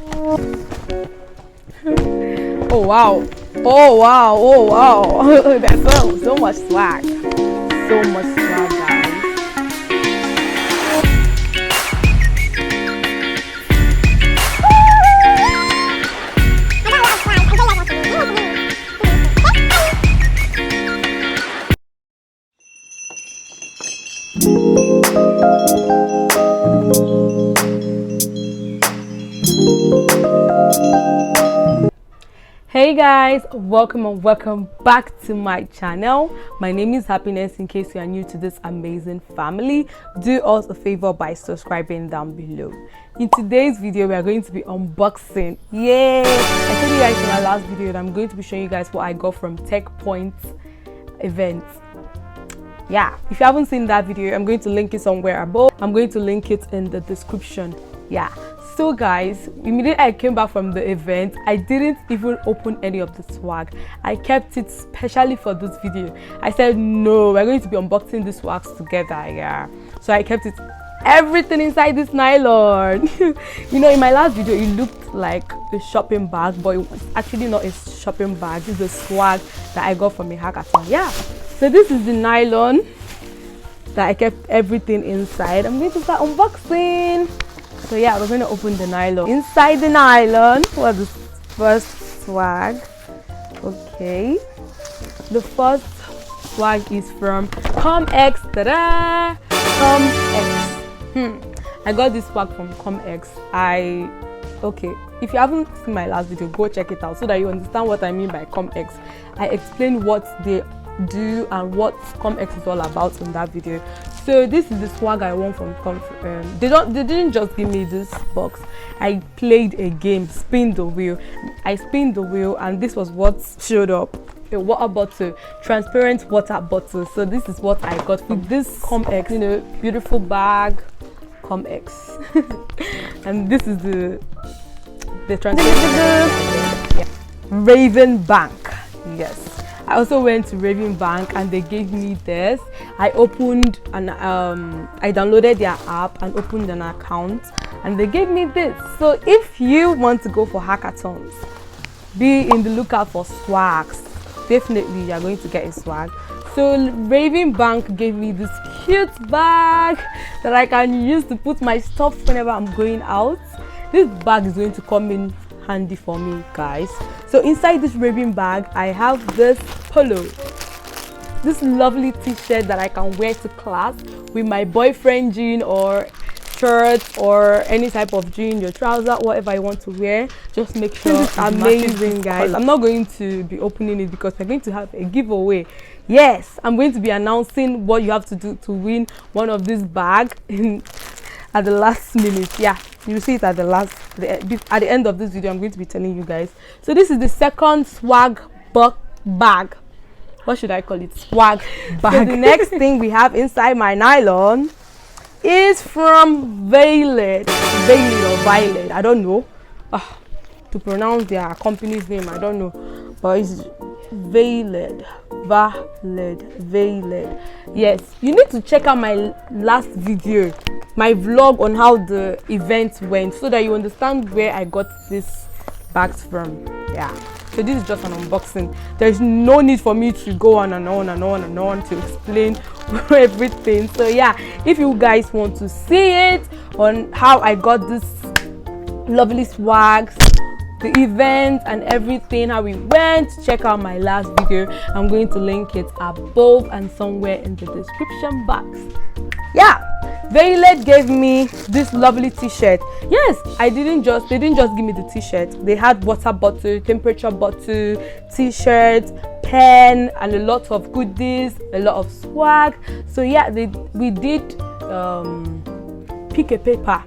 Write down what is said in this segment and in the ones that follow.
Oh wow, oh wow, oh wow. There's so much swag, so much swag, guys. Hey guys, welcome back to my channel. My name is Happiness. In case you are new to this amazing family, do us a favor by subscribing down below. In today's video, we are going to be unboxing. Yay! I told you guys in my last video that I'm going to be showing you guys what I got from Tech Point event. Yeah, if you haven't seen that video, I'm going to link it somewhere above. I'm going to link it in the description. Yeah, so guys, immediately I came back from the event, I didn't even open any of the swag. I kept it specially for this video. I said no, we're going to be unboxing the swags together. Yeah, so I kept everything inside this nylon. You know, in my last video it looked like a shopping bag, but it's actually not a shopping bag. It's the swag that I got from a hackathon. Yeah, so this is the nylon that I kept everything inside. I'm going to start unboxing. So yeah, we're going to open the nylon. Inside the nylon was the first swag. Okay, the first swag is from Comex. Ta-da! Comex. I got this swag from Comex. Okay, if you haven't seen my last video, go check it out so that you understand what I mean by Comex. I explained what they do and what Comex is all about in that video. So this is the swag I won from they didn't just give me this box. I played a game, spin the wheel. I spin the wheel and this was what showed up. A water bottle, transparent water bottle. So this is what I got from this Comex, you know, beautiful bag, Comex. And this is the transparent Raven Bank. Yes, I also went to Raven Bank and they gave me this. I opened and I downloaded their app and opened an account and they gave me this. So if you want to go for hackathons, be in the lookout for swags. Definitely you are going to get a swag. So Raven Bank gave me this cute bag that I can use to put my stuff whenever I'm going out. This bag is going to come in handy for me, guys. So inside this Raven bag I have this polo, this lovely t-shirt that I can wear to class with my boyfriend jean or shirt or any type of jean, your trouser, whatever you want to wear. Just make sure it's amazing, guys. I'm not going to be opening it because we're going to have a giveaway. Yes, I'm going to be announcing what you have to do to win one of this bag at the last minute. Yeah, you'll see it at the end of this video. I'm going to be telling you guys. So this is the second swag bag. What should I call it? Swag bag. So the next thing we have inside my nylon is from VLLO or Violet. I don't know to pronounce their company's name. I don't know, but it's VLLO. Yes, you need to check out my last video, my vlog on how the event went, so that you understand where I got these bags from. Yeah, so this is just an unboxing. There's no need for me to go on and on and on and on to explain everything. So yeah, if you guys want to see it on how I got this lovely swags, the event and everything, how we went, check out my last video. I'm going to link it above and somewhere in the description box. Yeah, VLLO gave me this lovely t-shirt. Yes, they didn't just give me the t-shirt. They had water bottle, temperature bottle, t-shirt, pen, and a lot of goodies, a lot of swag. So yeah, we did pick a paper.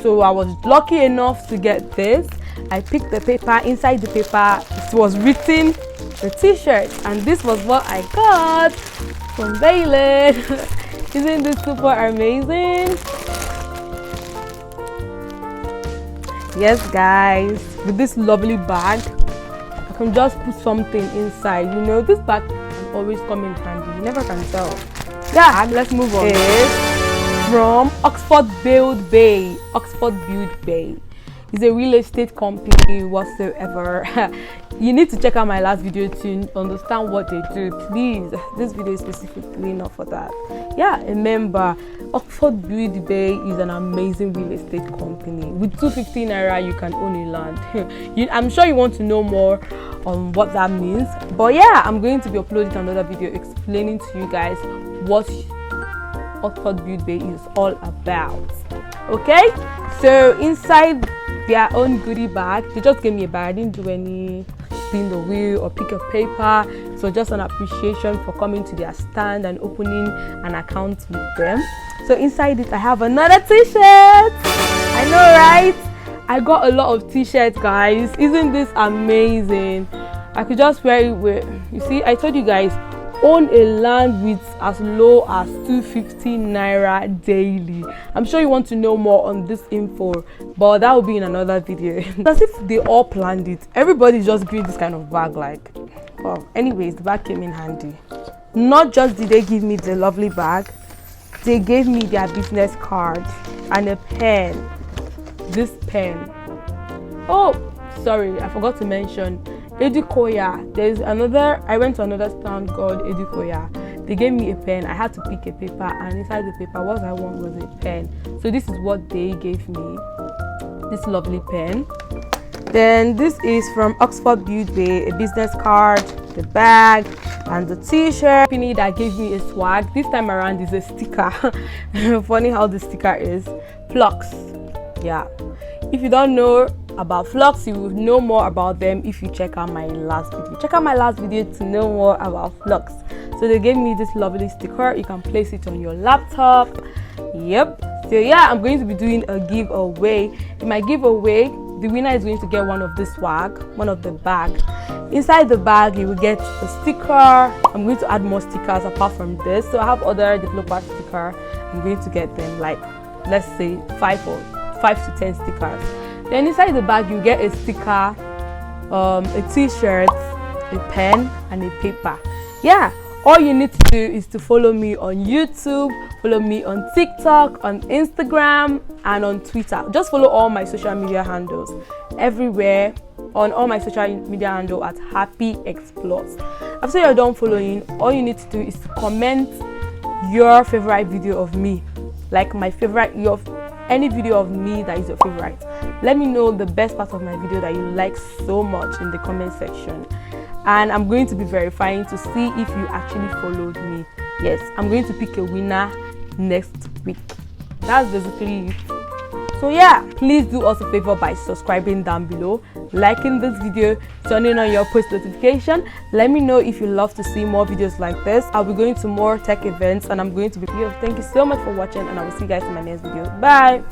So I was lucky enough to get this. I picked the paper. Inside the paper it was written the t-shirt, and this was what I got from VLLO. Isn't this super amazing? Yes guys, with this lovely bag I can just put something inside. You know, this bag can always come in handy, you never can tell. Yeah, let's move on. It's from Oxford Build Bay. It's a real estate company whatsoever. You need to check out my last video to understand what they do. Please, this video is specifically not for that. Yeah, remember, Oxford Build Bay is an amazing real estate company. With 250 naira, you can own a land. I'm sure you want to know more on what that means. But yeah, I'm going to be uploading another video explaining to you guys what Oxford Build Bay is all about. Okay, so inside their own goodie bag, they just gave me a bag. I didn't do any spin the wheel or pick a paper, so just an appreciation for coming to their stand and opening an account with them. So inside it I have another t-shirt. I know, right? I got a lot of t-shirts, guys. Isn't this amazing? I could just wear it with, you see, I told you guys, own a land with as low as 250 naira daily. I'm sure you want to know more on this info, but that will be in another video. As if they all planned it. Everybody just gave this kind of bag, like, well, anyways, the bag came in handy. Not just did they give me the lovely bag, they gave me their business card and a pen. This pen. Oh, sorry, I forgot to mention Edukoya. There's another, I went to another stand called Edukoya. They gave me a pen. I had to pick a paper, and inside the paper what I want was a pen. So this is what they gave me, this lovely pen. Then this is from Oxford Build Bay, a business card, the bag, and the t-shirt. Company that gave me a swag. This time around is a sticker. Funny how the sticker is. Flux. Yeah. If you don't know about Flux, you will know more about them if you check out my last video. Check out my last video to know more about Flux. So they gave me this lovely sticker. You can place it on your laptop. Yep. So yeah, I'm going to be doing a giveaway. In my giveaway, the winner is going to get one of this swag, one of the bag. Inside the bag, you will get a sticker. I'm going to add more stickers apart from this. So I have other developer sticker. I'm going to get them, like, let's say 5 to 10 stickers. Then inside the bag you get a sticker, a t-shirt, a pen, and a paper. Yeah, all you need to do is to follow me on YouTube, follow me on TikTok, on Instagram, and on Twitter. Just follow all my social media handles everywhere, on all my social media handle at Happy Explores. After you're done following, all you need to do is to comment your favorite video of me, like my favorite, any video of me that is your favorite. Let me know the best part of my video that you like so much in the comment section, and I'm going to be verifying to see if you actually followed me. Yes, I'm going to pick a winner next week. That's basically it. So yeah, please do us a favor by subscribing down below, liking this video, turning on your post notification. Let me know if you love to see more videos like this. I'll be going to more tech events, and I'm going to be here. Thank you so much for watching, and I will see you guys in my next video. Bye.